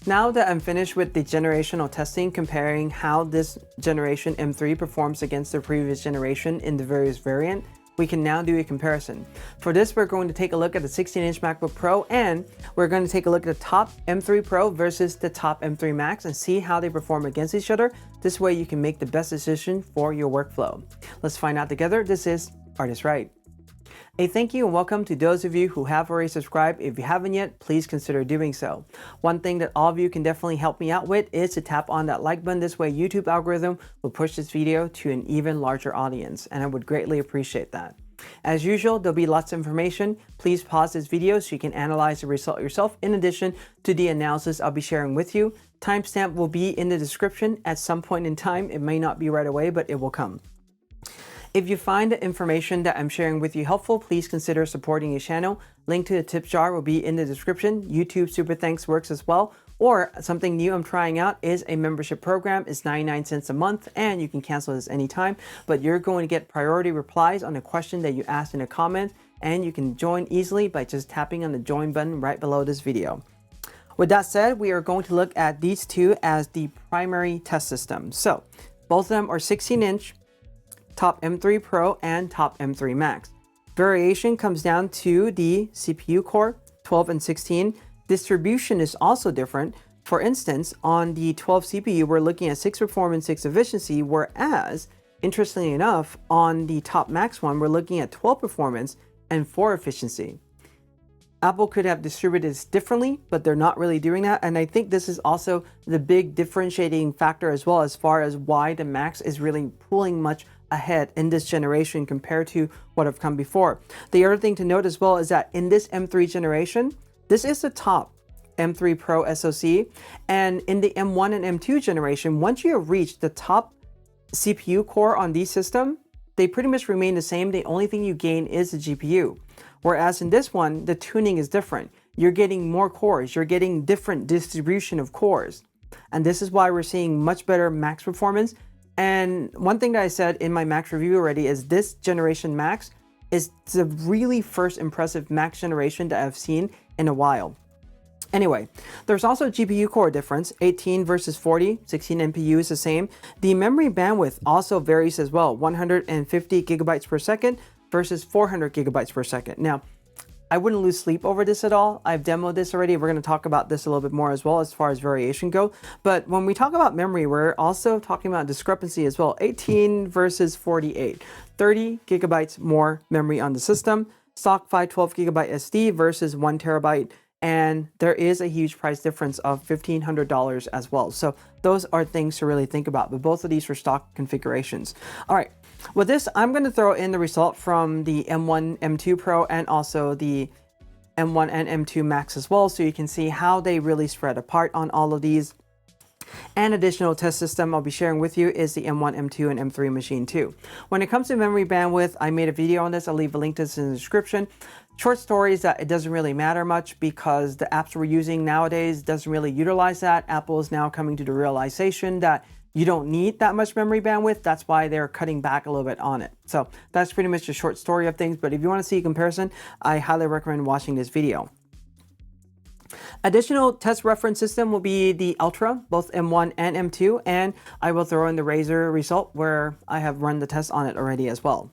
Now that I'm finished with the generational testing comparing how this generation M3 performs against the previous generation in the various variant, we can now do a comparison. For this, we're going to take a look at the 16-inch MacBook Pro, and we're going to take a look at the top M3 Pro versus the top M3 Max and see how they perform against each other. This way you can make the best decision for your workflow. Let's find out together. This is ArtIsRight. A thank you and welcome to those of you who have already subscribed. If you haven't yet, please consider doing so. One thing that all of you can definitely help me out with is to tap on that like button. This way YouTube algorithm will push this video to an even larger audience, and I would greatly appreciate that. As usual, there'll be lots of information. Please pause this video so you can analyze the result yourself in addition to the analysis I'll be sharing with you. Timestamp will be in the description at some point in time. It may not be right away, but it will come. If you find the information that I'm sharing with you helpful, please consider supporting the channel. Link to the tip jar will be in the description. YouTube Super Thanks works as well. Or something new I'm trying out is a membership program. It's 99 cents a month and you can cancel this anytime, but you're going to get priority replies on the question that you asked in a comment, and you can join easily by just tapping on the join button right below this video. With that said, we are going to look at these two as the primary test system. So both of them are 16-inch, top M3 Pro and top M3 Max. Variation comes down to the CPU core, 12 and 16. Distribution is also different. For instance, on the 12 CPU, we're looking at 6 performance, 6 efficiency, whereas, interestingly enough, on the top Max one, we're looking at 12 performance and 4 efficiency. Apple could have distributed this differently, but they're not really doing that. And I think this is also the big differentiating factor as well, as far as why the Max is really pulling much ahead in this generation compared to what have come before. The other thing to note as well is that in this M3 generation, this is the top M3 Pro SoC, and in the M1 and M2 generation, once you have reached the top CPU core on these systems, they pretty much remain the same. The only thing you gain is the GPU. Whereas in this one, the tuning is different. You're getting more cores, you're getting different distribution of cores. And this is why we're seeing much better Max performance. And one thing that I said in my Max review already is this generation Max is the really first impressive Max generation that I've seen in a while. Anyway, there's also a GPU core difference, 18 versus 40, 16 NPU is the same. The memory bandwidth also varies as well, 150 gigabytes per second versus 400 gigabytes per second. Now, I wouldn't lose sleep over this at all. I've demoed this already. We're going to talk about this a little bit more as well as far as variation go. But when we talk about memory, we're also talking about discrepancy as well. 18 versus 48, 30 gigabytes more memory on the system. Stock 512 gigabyte SD versus 1 terabyte. And there is a huge price difference of $1,500 as well. So those are things to really think about. But both of these are stock configurations. All right. With this, I'm going to throw in the result from the M1, M2 Pro, and also the M1 and M2 Max as well, so you can see how they really spread apart on all of these. An additional test system I'll be sharing with you is the M1, M2, and M3 machine too. When it comes to memory bandwidth, I made a video on this. I'll leave a link to this in the description. Short story is that it doesn't really matter much because the apps we're using nowadays doesn't really utilize that. Apple is now coming to the realization that you don't need that much memory bandwidth. That's why they're cutting back a little bit on it. So that's pretty much the short story of things. But if you want to see a comparison, I highly recommend watching this video. Additional test reference system will be the Ultra, both M1 and M2, and I will throw in the Razer result where I have run the test on it already as well.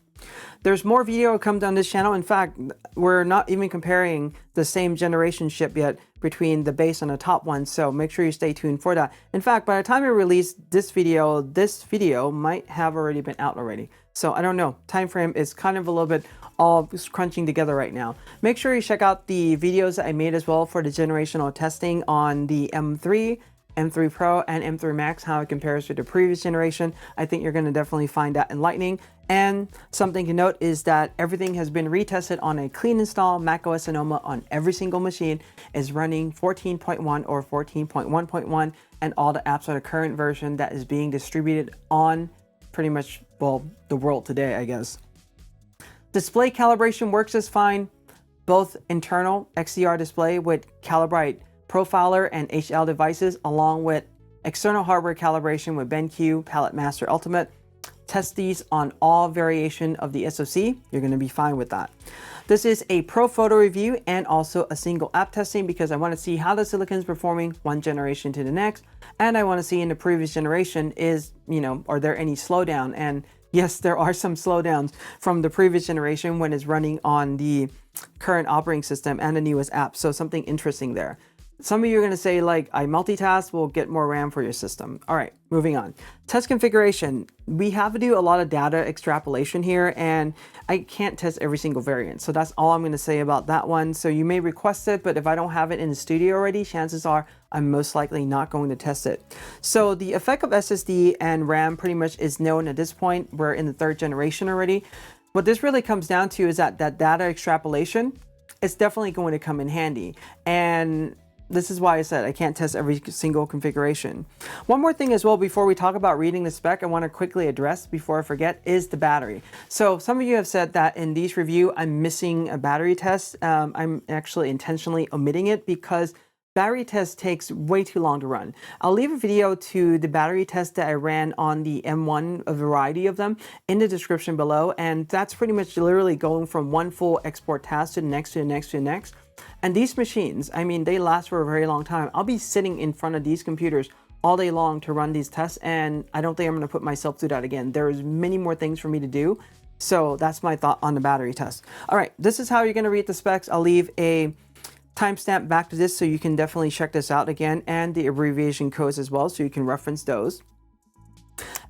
There's more video come down this channel. In fact, we're not even comparing the same generation chip yet between the base and the top one, so make sure you stay tuned for that. In fact, by the time I release this video might have already been out already. So I don't know, time frame is kind of a little bit all crunching together right now. Make sure you check out the videos that I made as well for the generational testing on the M3, M3 Pro, and M3 Max, how it compares to the previous generation. I think you're going to definitely find that enlightening. And something to note is that everything has been retested on a clean install. macOS Sonoma on every single machine is running 14.1 or 14.1.1, and all the apps are the current version that is being distributed on pretty much, well, the world today, I guess. Display calibration works just fine. Both internal XDR display with Calibrate Profiler and HL devices, along with external hardware calibration with BenQ, Palette Master Ultimate. test these on all variation of the SoC, you're going to be fine with that. This is a pro photo review and also a single app testing because I want to see how the silicon is performing one generation to the next. And I want to see in the previous generation is, are there any slowdown? And yes, there are some slowdowns from the previous generation when it's running on the current operating system and the newest app. So something interesting there. Some of you are going to say, like, I multitask, will get more RAM for your system. All right, moving on. Test configuration. We have to do a lot of data extrapolation here, and I can't test every single variant. So that's all I'm going to say about that one. So you may request it, but if I don't have it in the studio already, chances are I'm most likely not going to test it. So the effect of SSD and RAM pretty much is known at this point. We're in the 3rd generation already. What this really comes down to is that data extrapolation is definitely going to come in handy. And this is why I said I can't test every single configuration. One more thing as well before we talk about reading the spec, I want to quickly address before I forget is the battery. So some of you have said that in these review, I'm missing a battery test. I'm actually intentionally omitting it because battery test takes way too long to run. I'll leave a video to the battery test that I ran on the M1, a variety of them, in the description below. And that's pretty much literally going from one full export task to the next, to the next, to the next. And these machines, I mean, they last for a very long time. I'll be sitting in front of these computers all day long to run these tests, and I don't think I'm going to put myself through that again. There's many more things for me to do. So that's my thought on the battery test. All right, this is how you're going to read the specs. I'll leave a timestamp back to this so you can definitely check this out again, and the abbreviation codes as well so you can reference those.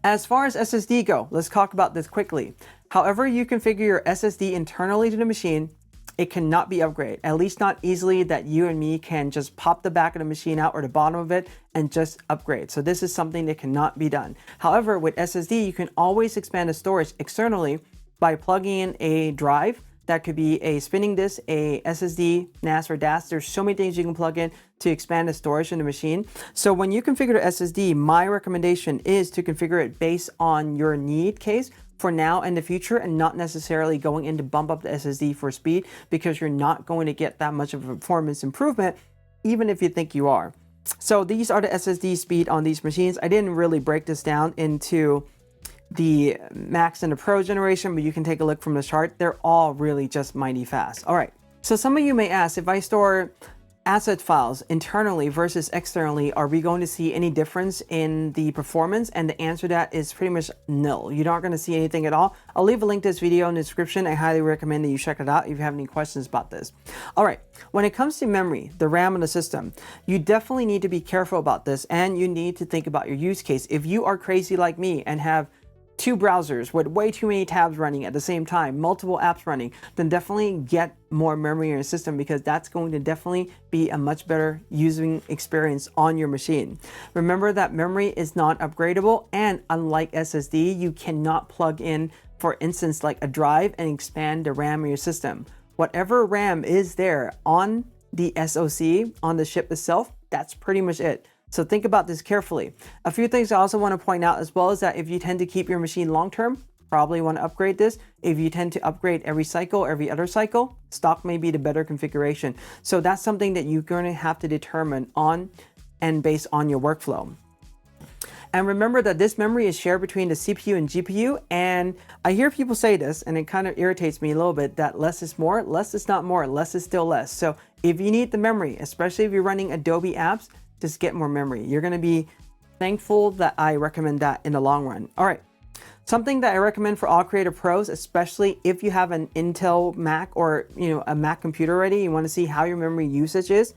As far as SSD go, let's talk about this quickly. However you configure your SSD internally to the machine, it cannot be upgraded, at least not easily that you and me can just pop the back of the machine out or the bottom of it and just upgrade. So this is something that cannot be done. However, with SSD, you can always expand the storage externally by plugging in a drive. That could be a spinning disk, a SSD, NAS, or DAS. There's so many things you can plug in to expand the storage in the machine. So when you configure the SSD, my recommendation is to configure it based on your need case for now and the future, and not necessarily going in to bump up the SSD for speed, because you're not going to get that much of a performance improvement, even if you think you are. So these are the SSD speed on these machines. I didn't really break this down into the Max and the Pro generation, but you can take a look from the chart. They're all really just mighty fast. All right, so some of you may ask, if I store asset files internally versus externally, are we going to see any difference in the performance? And the answer to that is pretty much no. You're not going to see anything at all. I'll leave a link to this video in the description. I highly recommend that you check it out if you have any questions about this. All right, when it comes to memory, the RAM in the system, you definitely need to be careful about this, and you need to think about your use case. If you are crazy like me and have 2 browsers with way too many tabs running at the same time, multiple apps running, then definitely get more memory in your system, because that's going to definitely be a much better using experience on your machine. Remember that memory is not upgradable, and unlike SSD, you cannot plug in, for instance, like a drive and expand the RAM in your system. Whatever RAM is there on the SoC, on the chip itself, that's pretty much it. So think about this carefully. A few things I also want to point out as well is that if you tend to keep your machine long-term, probably want to upgrade this. If you tend to upgrade every cycle, every other cycle, stock may be the better configuration. So that's something that you're going to have to determine on and based on your workflow. And remember that this memory is shared between the CPU and GPU. And I hear people say this, and it kind of irritates me a little bit, that less is more. Less is not more, less is still less. So if you need the memory, especially if you're running Adobe apps, just get more memory. You're going to be thankful that I recommend that in the long run. All right, something that I recommend for all creative pros, especially if you have an Intel Mac or a Mac computer already, you want to see how your memory usage is.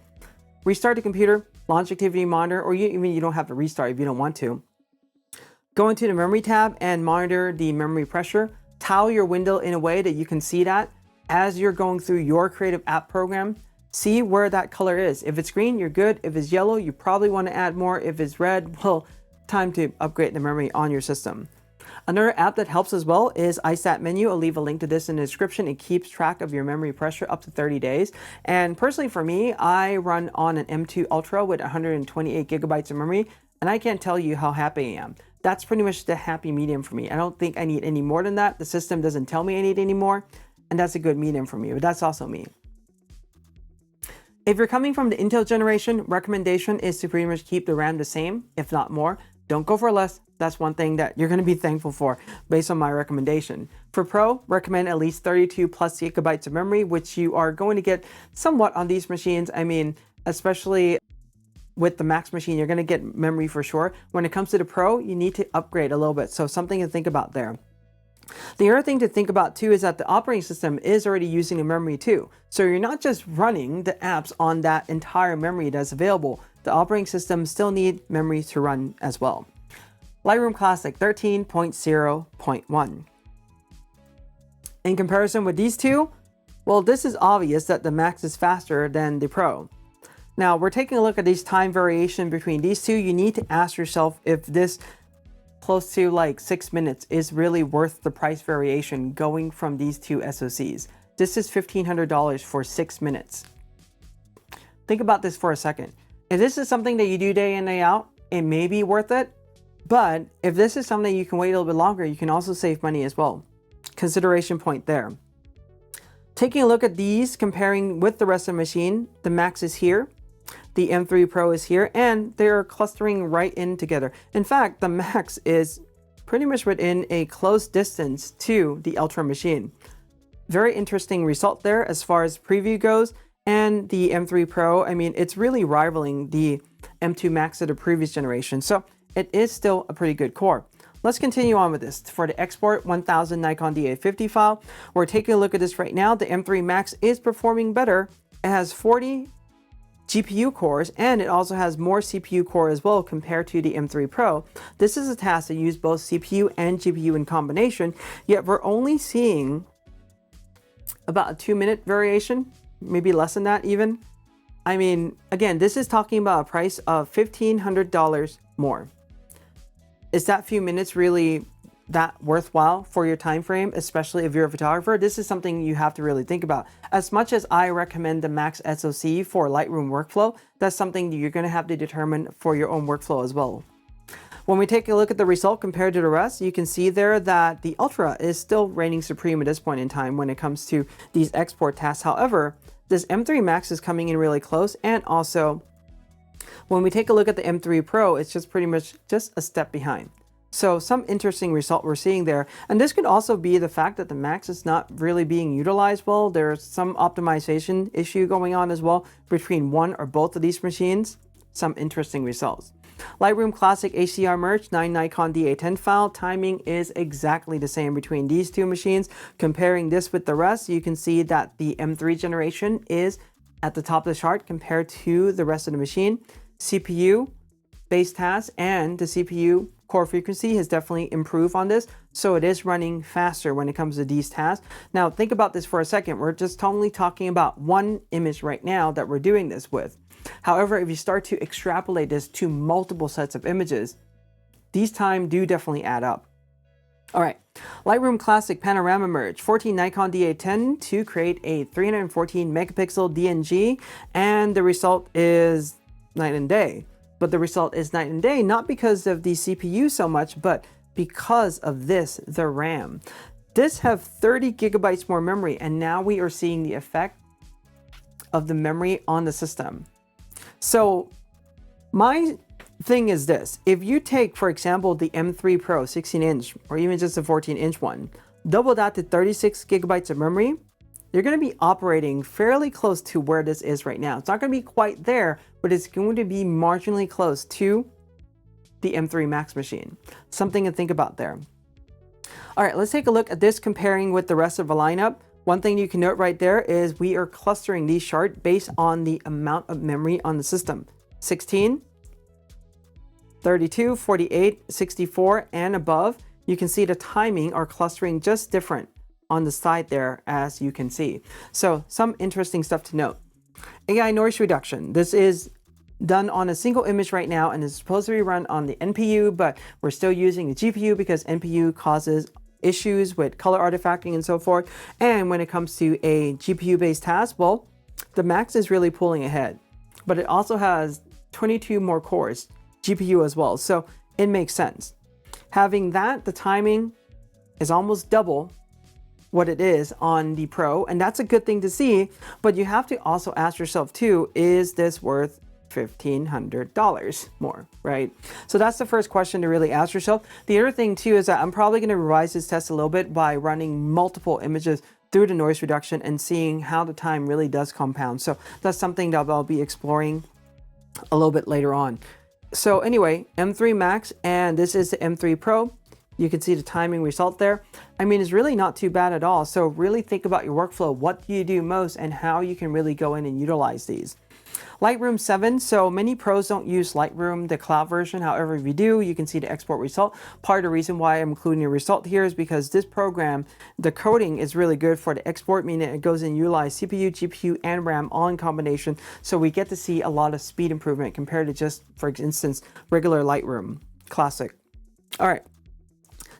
Restart the computer, launch activity monitor, or you don't have to restart if you don't want to. Go into the memory tab and monitor the memory pressure. Tile your window in a way that you can see that as you're going through your creative app program. See where that color is. If it's green, you're good. If it's yellow, you probably want to add more. If it's red, well, time to upgrade the memory on your system. Another app that helps as well is iStat Menu. I'll leave a link to this in the description. It keeps track of your memory pressure up to 30 days. And personally for me, I run on an M2 Ultra with 128 gigabytes of memory, and I can't tell you how happy I am. That's pretty much the happy medium for me. I don't think I need any more than that. The system doesn't tell me I need any more, and that's a good medium for me, but that's also me. If you're coming from the Intel generation, recommendation is to pretty much keep the RAM the same, if not more. don't go for less. That's one thing that you're going to be thankful for based on my recommendation. For Pro, recommend at least 32 plus gigabytes of memory, which you are going to get somewhat on these machines. I mean, especially with the Max machine, you're going to get memory for sure. When it comes to the Pro, you need to upgrade a little bit. So something to think about there. The other thing to think about too is that the operating system is already using the memory too. So you're not just running the apps on that entire memory that's available. The operating system still need memory to run as well. Lightroom Classic 13.0.1. In comparison with these two, well, this is obvious that the Max is faster than the Pro. Now we're taking a look at these time variation between these two. You need to ask yourself if this close to like 6 minutes is really worth the price variation going from these two SoCs. This is $1,500 for 6 minutes. Think about this for a second. If this is something that you do day in, day out, it may be worth it. But if this is something you can wait a little bit longer, you can also save money as well. Consideration point there. Taking a look at these, comparing with the rest of the machine, the Max is here. The M3 Pro is here, and they're clustering right in together. In fact, the Max is pretty much within a close distance to the Ultra machine. Very interesting result there as far as preview goes. And the M3 Pro, I mean, it's really rivaling the M2 Max of the previous generation. So it is still a pretty good core. Let's continue on with this. For the Export 1000 Nikon D850 file, we're taking a look at this right now. The M3 Max is performing better. It has 40 GPU cores, and it also has more CPU core as well compared to the M3 Pro. This is a task that uses both CPU and GPU in combination, yet we're only seeing about a 2-minute variation, maybe less than that even. I mean, again, this is talking about a price of $1,500 more. Is that few minutes really that worthwhile for your time frame, especially if you're a photographer? This is something you have to really think about. As much as I recommend the Max SoC for Lightroom workflow, that's something you're going to have to determine for your own workflow as well. When we take a look at the result compared to the rest, you can see there that the Ultra is still reigning supreme at this point in time when it comes to these export tasks. However, this M3 Max is coming in really close, and also when we take a look at the M3 Pro, it's just pretty much just a step behind. So some interesting result we're seeing there. And this could also be the fact that the Max is not really being utilized well. There's some optimization issue going on as well between one or both of these machines. Some interesting results. Lightroom Classic HDR Merge 9 Nikon D810 file. Timing is exactly the same between these two machines. Comparing this with the rest, you can see that the M3 generation is at the top of the chart compared to the rest of the machine. CPU, base task, and the CPU core frequency has definitely improved on this, so it is running faster when it comes to these tasks. Now think about this for a second. We're just totally talking about one image right now that we're doing this with. However, if you start to extrapolate this to multiple sets of images, these times do definitely add up. All right, Lightroom Classic Panorama Merge 14 Nikon D810 to create a 314 megapixel DNG, and the result is night and day. But the result is night and day, not because of the CPU so much, but because of this, the RAM. This have 30 gigabytes more memory, and now we are seeing the effect of the memory on the system. So my thing is this: if you take, for example, the M3 Pro 16-inch, or even just a 14-inch one, double that to 36 gigabytes of memory, you're going to be operating fairly close to where this is right now. It's not going to be quite there, but it's going to be marginally close to the M3 Max machine. Something to think about there. All right, let's take a look at this comparing with the rest of the lineup. One thing you can note right there is we are clustering these charts based on the amount of memory on the system. 16, 32, 48, 64, and above. You can see the timing are clustering just different on the side there, as you can see. So some interesting stuff to note. AI Noise Reduction. This is done on a single image right now and is supposed to be run on the NPU, but we're still using the GPU because NPU causes issues with color artifacting and so forth. And when it comes to a GPU-based task, well, the Max is really pulling ahead, but it also has 22 more cores, GPU as well. So it makes sense. Having that, the timing is almost double what it is on the Pro, and that's a good thing to see, but you have to also ask yourself too, is this worth $1,500 more, right? So that's the first question to really ask yourself. The other thing too is that I'm probably going to revise this test a little bit by running multiple images through the noise reduction and seeing how the time really does compound. So that's something that I'll be exploring a little bit later on. So anyway, M3 Max, and this is the M3 Pro. You can see the timing result there. I mean, it's really not too bad at all. So really think about your workflow. What do you do most and how you can really go in and utilize these. Lightroom 7, so many pros don't use Lightroom, the cloud version. However, if you do, you can see the export result. Part of the reason why I'm including a result here is because this program, the coding is really good for the export, meaning it goes and utilize CPU, GPU, and RAM all in combination. So we get to see a lot of speed improvement compared to just, for instance, regular Lightroom Classic. All right.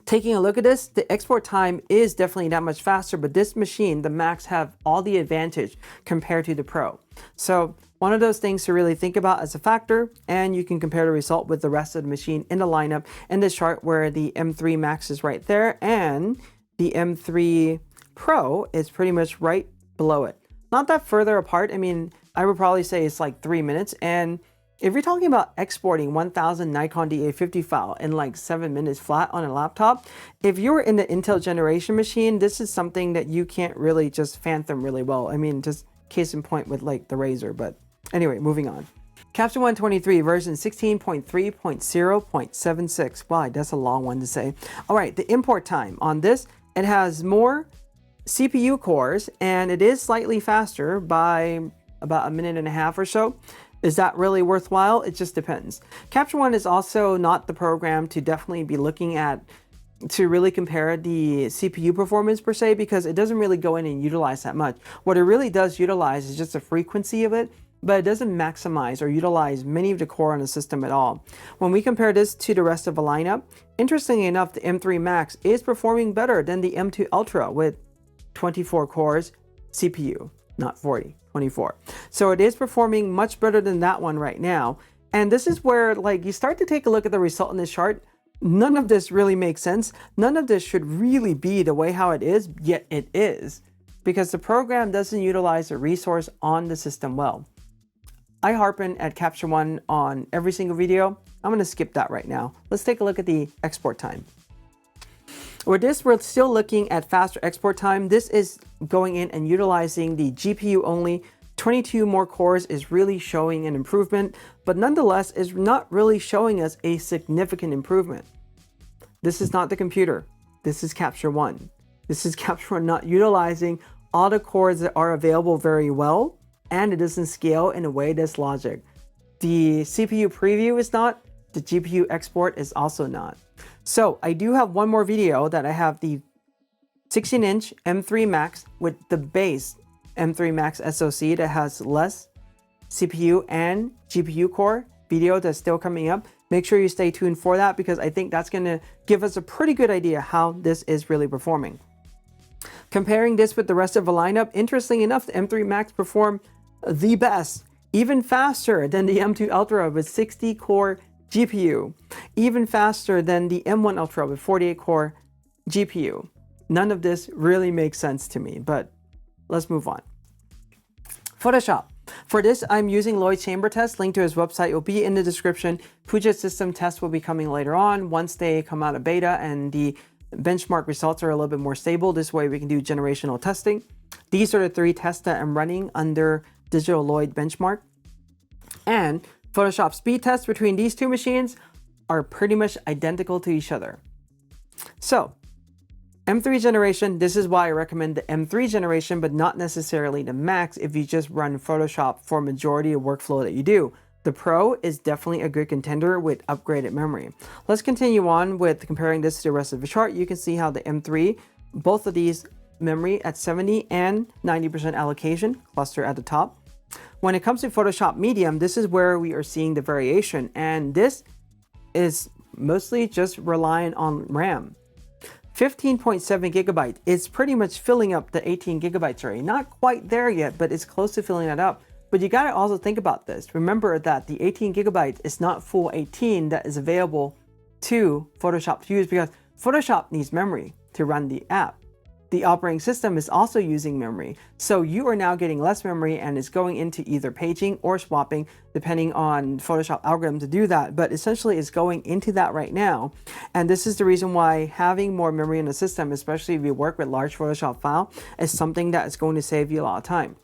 Taking a look at this, the export time is definitely that much faster, but this machine, the Max, have all the advantage compared to the Pro. So one of those things to really think about as a factor, and you can compare the result with the rest of the machine in the lineup in this chart where the M3 Max is right there and the M3 Pro is pretty much right below it. Not that further apart. I mean, I would probably say it's like 3 minutes, and if you're talking about exporting 1000 Nikon DA50 file in like 7 minutes flat on a laptop, if you're in the Intel generation machine, this is something that you can't really just phantom really well. I mean, just case in point with like the Razor, but anyway, moving on. Capture One 23 version 16.3.0.76. Wow, that's a long one to say. All right, the import time on this, it has more CPU cores and it is slightly faster by about 1.5 minutes or so. Is that really worthwhile? It just depends. Capture One is also not the program to definitely be looking at to really compare the CPU performance per se, because it doesn't really go in and utilize that much. What it really does utilize is just the frequency of it, but it doesn't maximize or utilize many of the core on the system at all. When we compare this to the rest of the lineup, interestingly enough, the M3 Max is performing better than the M2 Ultra with 24 cores CPU, not 40. 24. So it is performing much better than that one right now. And this is where like you start to take a look at the result in this chart. None of this really makes sense. None of this should really be the way how it is, yet it is, because the program doesn't utilize the resource on the system well. I harpen at Capture One on every single video. I'm going to skip that right now. Let's take a look at the export time. With this, we're still looking at faster export time. This is going in and utilizing the GPU only. 22 more cores is really showing an improvement, but nonetheless is not really showing us a significant improvement. This is not the computer. This is Capture One. This is Capture One not utilizing all the cores that are available very well, and it doesn't scale in a way that's logic. The CPU preview is not, the GPU export is also not. So I do have one more video that I have the 16-inch M3 Max with the base M3 Max SoC that has less CPU and GPU core video that's still coming up. Make sure you stay tuned for that, because I think that's going to give us a pretty good idea how this is really performing. Comparing this with the rest of the lineup, interestingly enough, the M3 Max performed the best, even faster than the M2 Ultra with 60 core GPU, even faster than the M1 Ultra with 48 core GPU. None of this really makes sense to me, but let's move on. Photoshop. For this, I'm using Lloyd Chamber Test. Link to his website will be in the description. Puget System Test will be coming later on once they come out of beta and the benchmark results are a little bit more stable. This way we can do generational testing. These are the 3 tests that I'm running under Digital Lloyd benchmark. And Photoshop speed tests between these 2 machines are pretty much identical to each other. So M3 generation, this is why I recommend the M3 generation, but not necessarily the Max if you just run Photoshop for majority of workflow that you do. The Pro is definitely a good contender with upgraded memory. Let's continue on with comparing this to the rest of the chart. You can see how the M3, both of these memory at 70 and 90% allocation, cluster at the top. When it comes to Photoshop Medium, this is where we are seeing the variation, and this is mostly just relying on RAM. 15.7 gigabyte is pretty much filling up the 18 gigabytes already. Not quite there yet, but it's close to filling that up. But you gotta also think about this. Remember that the 18 gigabytes is not full 18 that is available to Photoshop to use, because Photoshop needs memory to run the app. the operating system is also using memory. So you are now getting less memory and it's going into either paging or swapping, depending on Photoshop algorithm to do that. But essentially it's going into that right now. And this is the reason why having more memory in the system, especially if you work with large Photoshop file, is something that is going to save you a lot of time.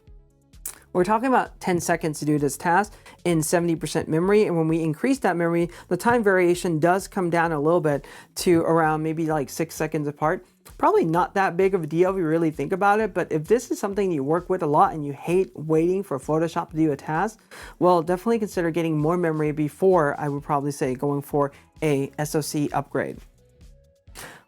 We're talking about 10 seconds to do this task in 70% memory. And when we increase that memory, the time variation does come down a little bit to around maybe like 6 seconds apart. Probably not that big of a deal if you really think about it, but if this is something you work with a lot and you hate waiting for Photoshop to do a task, well, definitely consider getting more memory before, I would probably say, going for a SoC upgrade.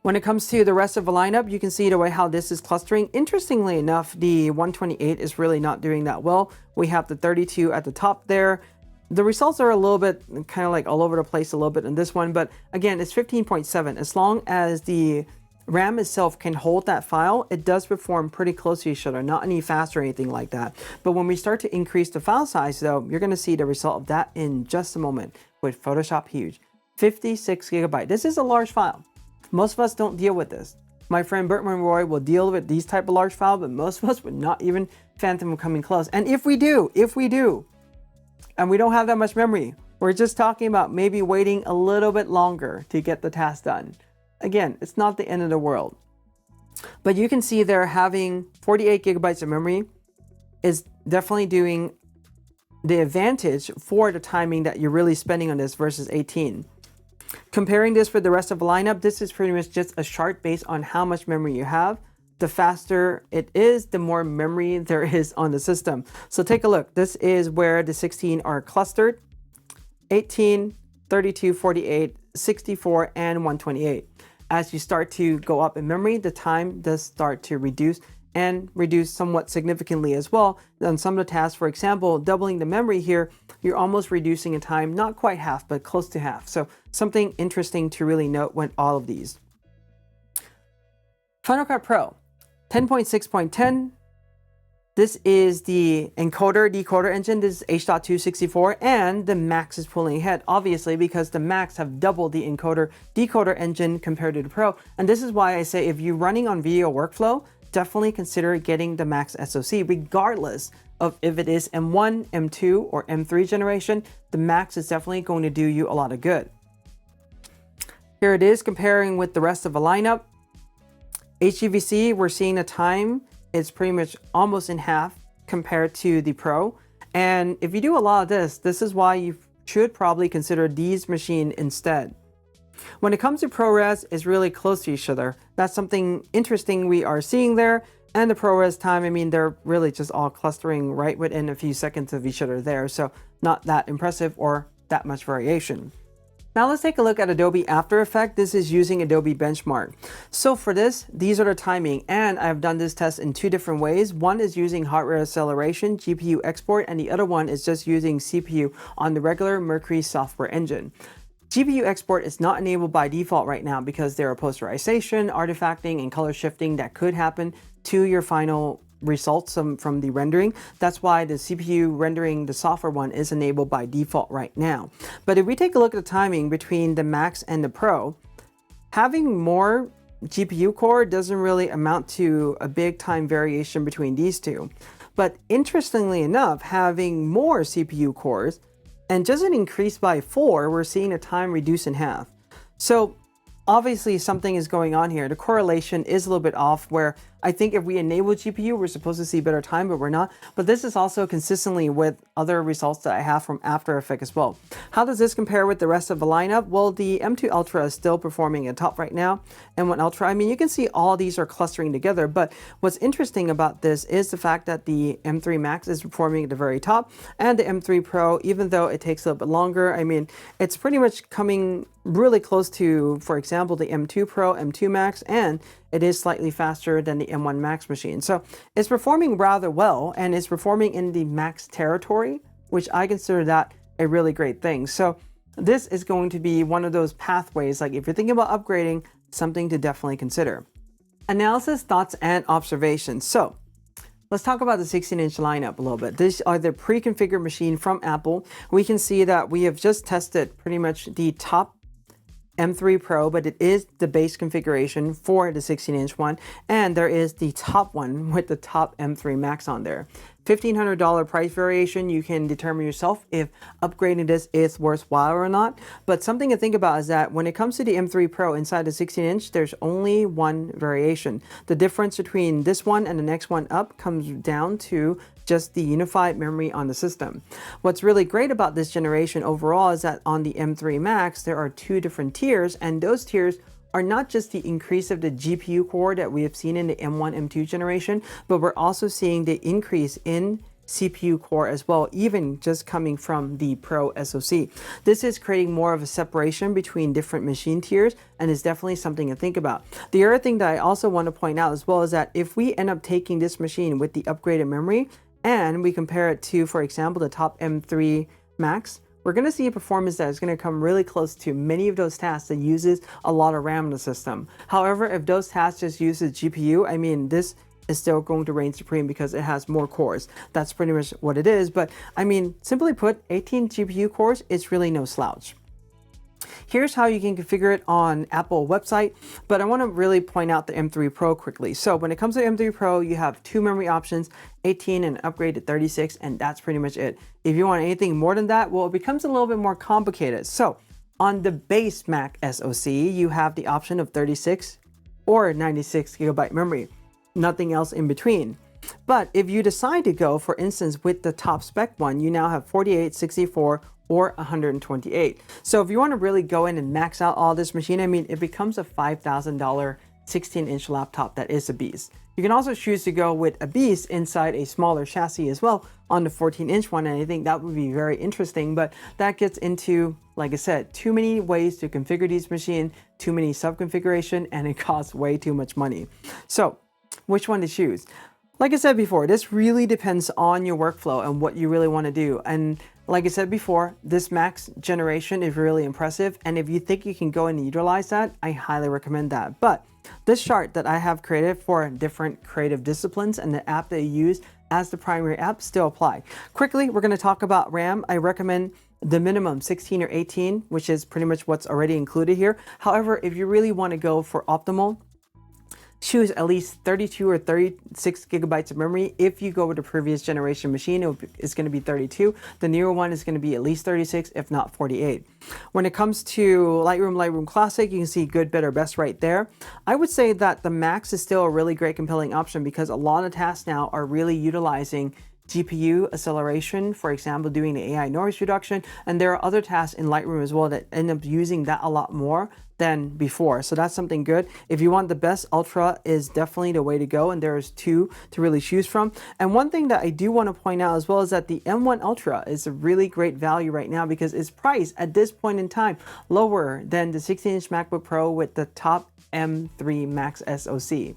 When it comes to the rest of the lineup, you can see the way how this is clustering. Interestingly enough, the 128 is really not doing that well. We have the 32 at the top there. The results are a little bit kind of like all over the place a little bit in this one, but again, it's 15.7. As long as the RAM itself can hold that file, it does perform pretty close to each other, not any faster or anything like that. But when we start to increase the file size though, you're gonna see the result of that in just a moment with Photoshop Huge. 56 gigabyte. This is a large file. Most of us don't deal with this. My friend Bertman Roy will deal with these type of large files, but most of us would not even fathom coming close. And if we do, and we don't have that much memory, we're just talking about maybe waiting a little bit longer to get the task done. Again, it's not the end of the world. But you can see there having 48 gigabytes of memory is definitely doing the advantage for the timing that you're really spending on this versus 18. Comparing this for the rest of the lineup, this is pretty much just a chart based on how much memory you have. The faster it is, the more memory there is on the system. So take a look. This is where the 16 are clustered. 18, 32, 48, 64, and 128. As you start to go up in memory, the time does start to reduce and reduce somewhat significantly as well. On some of the tasks, for example, doubling the memory here, you're almost reducing a time, not quite half, but close to half. So something interesting to really note when all of these. Final Cut Pro, 10.6.10. This is the encoder decoder engine. This is H.264, and the Max is pulling ahead, obviously, because the Max have doubled the encoder decoder engine compared to the Pro. And this is why I say if you're running on video workflow, definitely consider getting the Max SoC, regardless of if it is M1, M2, or M3 generation. The Max is definitely going to do you a lot of good. Here it is comparing with the rest of the lineup. HEVC, we're seeing a time is pretty much almost in half compared to the Pro. And if you do a lot of this, this is why you should probably consider these machines instead. When it comes to ProRes, it's really close to each other. That's something interesting we are seeing there. And the ProRes time, I mean, they're really just all clustering right within a few seconds of each other there. So not that impressive or that much variation. Now let's take a look at Adobe AfterEffects. This is using Adobe Benchmark. So for this, these are the timing, and I've done this test in two different ways. One is using hardware acceleration, GPU export, and the other one is just using CPU on the regular Mercury software engine. GPU export is not enabled by default right now because there are posterization, artifacting, and color shifting that could happen to your final results from the rendering. That's why the CPU rendering, the software one, is enabled by default right now. But if we take a look at the timing between the Max and the Pro, having more GPU core doesn't really amount to a big time variation between these two. But interestingly enough, having more CPU cores and just an increase by 4, we're seeing the time reduce in half. So obviously something is going on here. The correlation is a little bit off, where I think if we enable GPU, we're supposed to see better time, but we're not. But this is also consistently with other results that I have from AfterEffects as well. How does this compare with the rest of the lineup? Well, the M2 Ultra is still performing at top right now. M1 Ultra, I mean, you can see all these are clustering together, but what's interesting about this is the fact that the M3 Max is performing at the very top, and the M3 Pro, even though it takes a little bit longer, I mean, it's pretty much coming really close to, for example, the M2 Pro, M2 Max, and it is slightly faster than the M1 Max machine. So it's performing rather well, and it's performing in the Max territory, which I consider that a really great thing. So this is going to be one of those pathways, like if you're thinking about upgrading, something to definitely consider. Analysis, thoughts, and observations. So let's talk about the 16-inch lineup a little bit. These are the pre-configured machine from Apple. We can see that we have just tested pretty much the top M3 Pro, but it is the base configuration for the 16-inch one, and there is the top one with the top M3 Max on there. $1,500 price variation. You can determine yourself if upgrading this is worthwhile or not. But something to think about is that when it comes to the M3 Pro inside the 16-inch, there's only one variation. The difference between this one and the next one up comes down to just the unified memory on the system. What's really great about this generation overall is that on the M3 Max, there are two different tiers, and those tiers are not just the increase of the GPU core that we have seen in the M1, M2 generation, but we're also seeing the increase in CPU core as well, even just coming from the Pro SoC. This is creating more of a separation between different machine tiers, and is definitely something to think about. The other thing that I also want to point out as well is that if we end up taking this machine with the upgraded memory and we compare it to, for example, the top M3 Max, we're going to see a performance that is going to come really close to many of those tasks that uses a lot of RAM in the system. However, if those tasks just uses GPU, I mean, this is still going to reign supreme because it has more cores. That's pretty much what it is. But I mean, simply put, 18 GPU cores is really no slouch. Here's how you can configure it on Apple website, but I want to really point out the M3 Pro quickly. So when it comes to M3 Pro, you have two memory options, 18 and upgrade to 36, and that's pretty much it. If you want anything more than that, well, it becomes a little bit more complicated. So on the base Mac SoC, you have the option of 36 or 96 gigabyte memory, nothing else in between. But if you decide to go, for instance, with the top spec one, you now have 48, 64, or 128. So if you want to really go in and max out all this machine, I mean, it becomes a $5,000 16-inch laptop that is a beast. You can also choose to go with a beast inside a smaller chassis as well on the 14-inch one, and I think that would be very interesting, but that gets into, like I said, too many ways to configure these machines, too many sub-configuration, and it costs way too much money. So which one to choose? Like I said before, this really depends on your workflow and what you really want to do. And like I said before, this Max generation is really impressive. And if you think you can go and utilize that, I highly recommend that. But this chart that I have created for different creative disciplines and the app that you use as the primary app still apply. Quickly, we're going to talk about RAM. I recommend the minimum 16 or 18, which is pretty much what's already included here. However, if you really want to go for optimal, choose at least 32 or 36 gigabytes of memory. If you go with the previous generation machine, it's going to be 32. The newer one is going to be at least 36, if not 48. When it comes to Lightroom Classic, you can see good, better, best right there. I would say that the Max is still a really great, compelling option because a lot of tasks now are really utilizing GPU acceleration, for example, doing the AI Noise Reduction, and there are other tasks in Lightroom as well that end up using that a lot more than before. So that's something good. If you want the best, Ultra is definitely the way to go, and there's two to really choose from. And one thing that I do want to point out as well is that the M1 Ultra is a really great value right now because it's priced at this point in time lower than the 16-inch MacBook Pro with the top M3 Max SoC.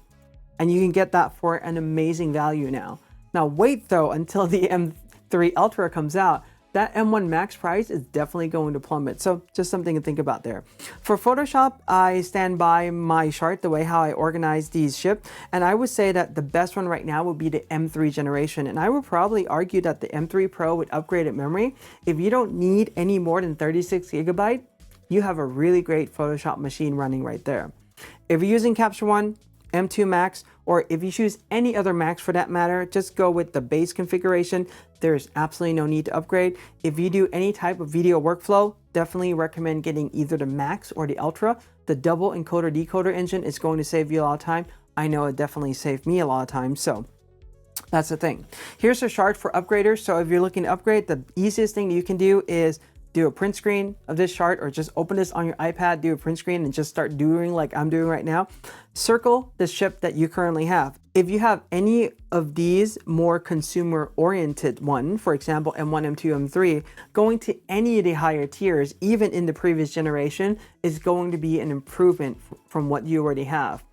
And you can get that for an amazing value now. Now wait though until the M3 Ultra comes out. That M1 Max price is definitely going to plummet. So just something to think about there. For Photoshop, I stand by my chart, the way how I organize these shipped. And I would say that the best one right now would be the M3 generation. And I would probably argue that the M3 Pro with upgraded memory, if you don't need any more than 36 gigabyte, you have a really great Photoshop machine running right there. If you're using Capture One, M2 Max, or if you choose any other Max for that matter, just go with the base configuration. There's absolutely no need to upgrade. If you do any type of video workflow, definitely recommend getting either the Max or the Ultra. The double encoder decoder engine is going to save you a lot of time. I know it definitely saved me a lot of time, so that's the thing. Here's a chart for upgraders. So if you're looking to upgrade, the easiest thing you can do is do a print screen of this chart, or just open this on your iPad, do a print screen, and just start doing like I'm doing right now. Circle the chip that you currently have. If you have any of these more consumer-oriented one, for example, M1, M2, M3, going to any of the higher tiers, even in the previous generation, is going to be an improvement from what you already have.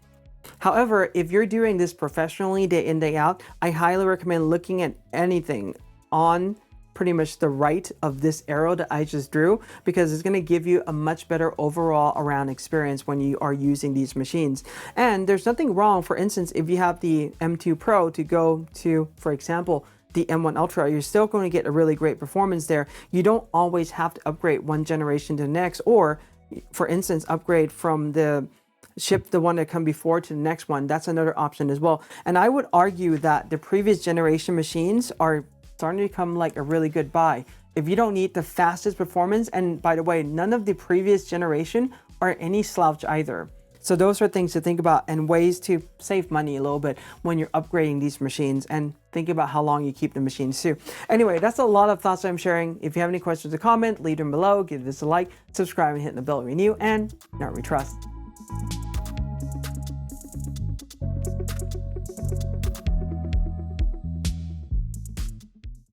However, if you're doing this professionally day in, day out, I highly recommend looking at anything on pretty much the right of this arrow that I just drew, because it's going to give you a much better overall around experience when you are using these machines. And there's nothing wrong, for instance, if you have the M2 Pro to go to, for example, the M1 Ultra, you're still going to get a really great performance there. You don't always have to upgrade one generation to the next, or for instance, upgrade from ship the one that come before to the next one. That's another option as well. And I would argue that the previous generation machines are starting to become like a really good buy. If you don't need the fastest performance, and by the way, none of the previous generation are any slouch either. So those are things to think about and ways to save money a little bit when you're upgrading these machines, and think about how long you keep the machines too. Anyway, that's a lot of thoughts I'm sharing. If you have any questions or comment, leave them below, give this a like, subscribe, and hit the bell when you're new, and now we trust.